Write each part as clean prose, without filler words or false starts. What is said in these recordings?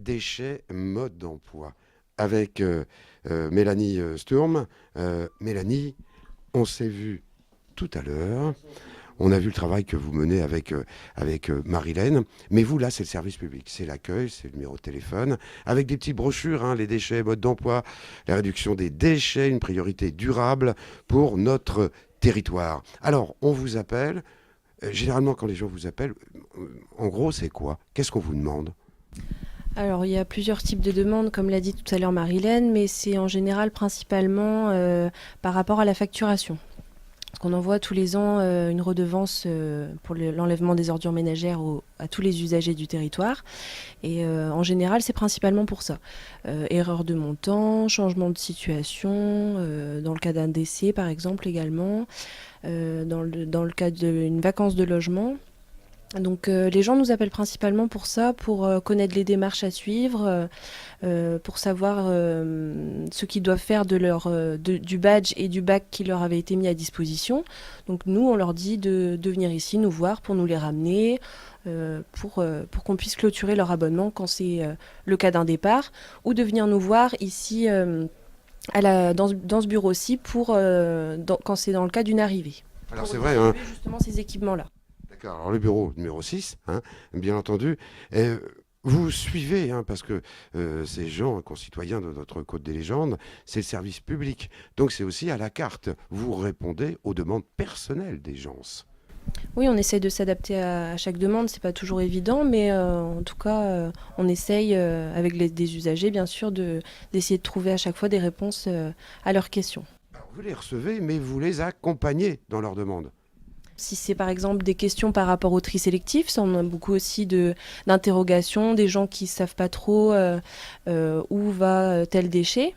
déchets, mode d'emploi avec Mélanie Sturm. Mélanie, on s'est vu tout à l'heure. On a vu le travail que vous menez avec Marilène. Mais vous, là, c'est le service public. C'est l'accueil, c'est le numéro de téléphone, avec des petites brochures, hein, les déchets, mode d'emploi, la réduction des déchets, une priorité durable pour notre territoire. Alors, on vous appelle. Généralement, quand les gens vous appellent, en gros, c'est quoi? Qu'est-ce qu'on vous demande? Alors, il y a plusieurs types de demandes, comme l'a dit tout à l'heure Marilène, mais c'est en général principalement par rapport à la facturation. Parce qu'on envoie tous les ans une redevance pour l'enlèvement des ordures ménagères à tous les usagers du territoire. Et en général, c'est principalement pour ça. Erreur de montant, changement de situation, dans le cas d'un décès par exemple également, dans le cas d'une vacance de logement. Donc les gens nous appellent principalement pour ça, pour connaître les démarches à suivre, pour savoir ce qu'ils doivent faire du badge et du bac qui leur avait été mis à disposition. Donc nous, on leur dit de venir ici nous voir pour nous les ramener, pour qu'on puisse clôturer leur abonnement quand c'est le cas d'un départ, ou de venir nous voir ici dans ce bureau-ci quand c'est dans le cas d'une arrivée. Alors, Pour c'est vrai, hein. distribuer justement ces équipements-là. D'accord. Alors, le bureau numéro 6, hein, bien entendu. Vous suivez, hein, parce que ces gens, concitoyens de notre Côte des Légendes, c'est le service public. Donc, c'est aussi à la carte. Vous répondez aux demandes personnelles des gens. Oui, on essaye de s'adapter à chaque demande, c'est pas toujours évident, mais en tout cas, on essaye, avec des usagers, bien sûr, d'essayer de trouver à chaque fois des réponses à leurs questions. Alors, vous les recevez, mais vous les accompagnez dans leurs demandes. Si c'est par exemple des questions par rapport au tri sélectif, ça on a beaucoup aussi d'interrogations, des gens qui savent pas trop où va tel déchet.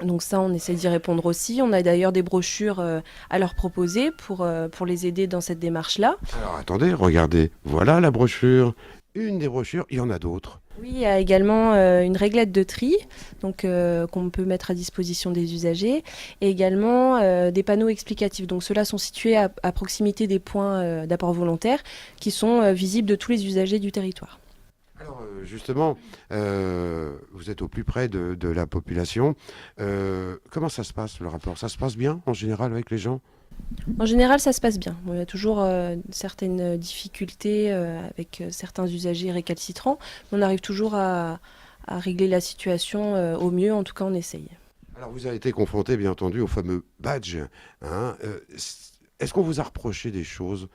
Donc ça, on essaie d'y répondre aussi. On a d'ailleurs des brochures à leur proposer pour les aider dans cette démarche-là. Alors, attendez, regardez. Voilà la brochure. Une des brochures, il y en a d'autres. Oui, il y a également une réglette de tri donc, qu'on peut mettre à disposition des usagers et également des panneaux explicatifs. Donc ceux-là sont situés à proximité des points d'apport volontaire qui sont visibles de tous les usagers du territoire. Alors, justement, vous êtes au plus près de la population. Comment ça se passe, le rapport? Ça se passe bien, en général, avec les gens? En général, ça se passe bien. Il y a toujours certaines difficultés avec certains usagers récalcitrants, mais on arrive toujours à régler la situation au mieux. En tout cas, on essaye. Alors, vous avez été confronté, bien entendu, au fameux badge, hein. Est-ce qu'on vous a reproché des choses?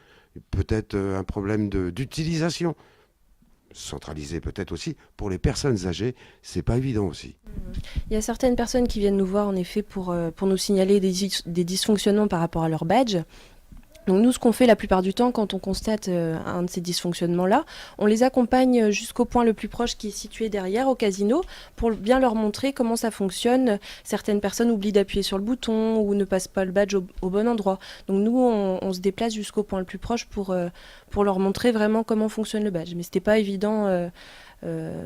Peut-être un problème d'utilisation? Centralisé peut-être aussi. Pour les personnes âgées, c'est pas évident aussi. Il y a certaines personnes qui viennent nous voir en effet pour nous signaler des dysfonctionnements par rapport à leur badge. Donc nous, ce qu'on fait la plupart du temps, quand on constate un de ces dysfonctionnements-là, on les accompagne jusqu'au point le plus proche qui est situé derrière, au casino, pour bien leur montrer comment ça fonctionne. Certaines personnes oublient d'appuyer sur le bouton ou ne passent pas le badge au bon endroit. Donc nous, on se déplace jusqu'au point le plus proche pour leur montrer vraiment comment fonctionne le badge. Mais c'était pas évident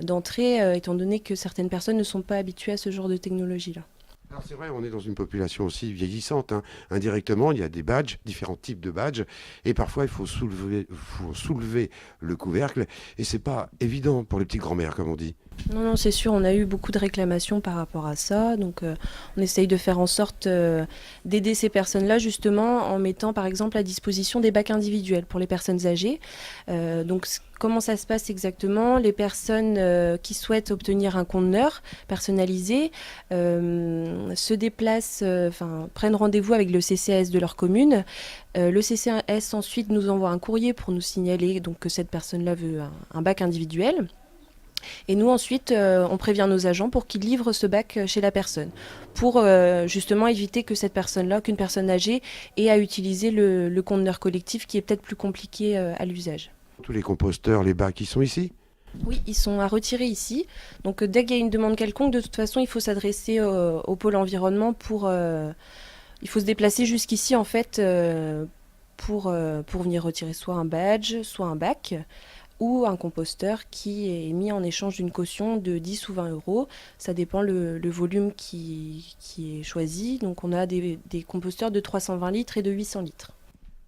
d'entrer, étant donné que certaines personnes ne sont pas habituées à ce genre de technologie-là. Alors c'est vrai, on est dans une population aussi vieillissante, hein. Indirectement, il y a des badges, différents types de badges, et parfois il faut soulever le couvercle, et c'est pas évident pour les petites grand-mères, comme on dit. Non, non, c'est sûr, on a eu beaucoup de réclamations par rapport à ça. Donc, on essaye de faire en sorte d'aider ces personnes-là, justement, en mettant, par exemple, à disposition des bacs individuels pour les personnes âgées. Donc, comment ça se passe exactement? Les personnes qui souhaitent obtenir un conteneur personnalisé se déplacent, prennent rendez-vous avec le CCAS de leur commune. Le CCAS ensuite nous envoie un courrier pour nous signaler donc, que cette personne-là veut un bac individuel. Et nous ensuite, on prévient nos agents pour qu'ils livrent ce bac chez la personne, pour justement éviter que cette personne-là, qu'une personne âgée, ait à utiliser le conteneur collectif qui est peut-être plus compliqué à l'usage. Tous les composteurs, les bacs, ils sont ici? Oui, ils sont à retirer ici. Donc dès qu'il y a une demande quelconque, de toute façon, il faut s'adresser au pôle environnement il faut se déplacer jusqu'ici en fait pour venir retirer soit un badge, soit un bac ou un composteur qui est mis en échange d'une caution de 10 ou 20 euros. Ça dépend le volume qui est choisi. Donc on a des composteurs de 320 litres et de 800 litres.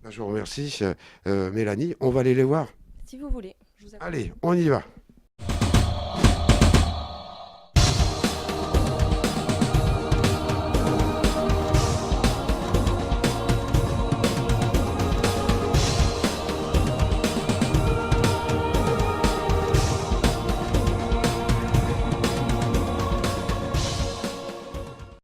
Ben, je vous remercie, Mélanie. On va aller les voir. Si vous voulez, je vous accompagne. Allez, on y va.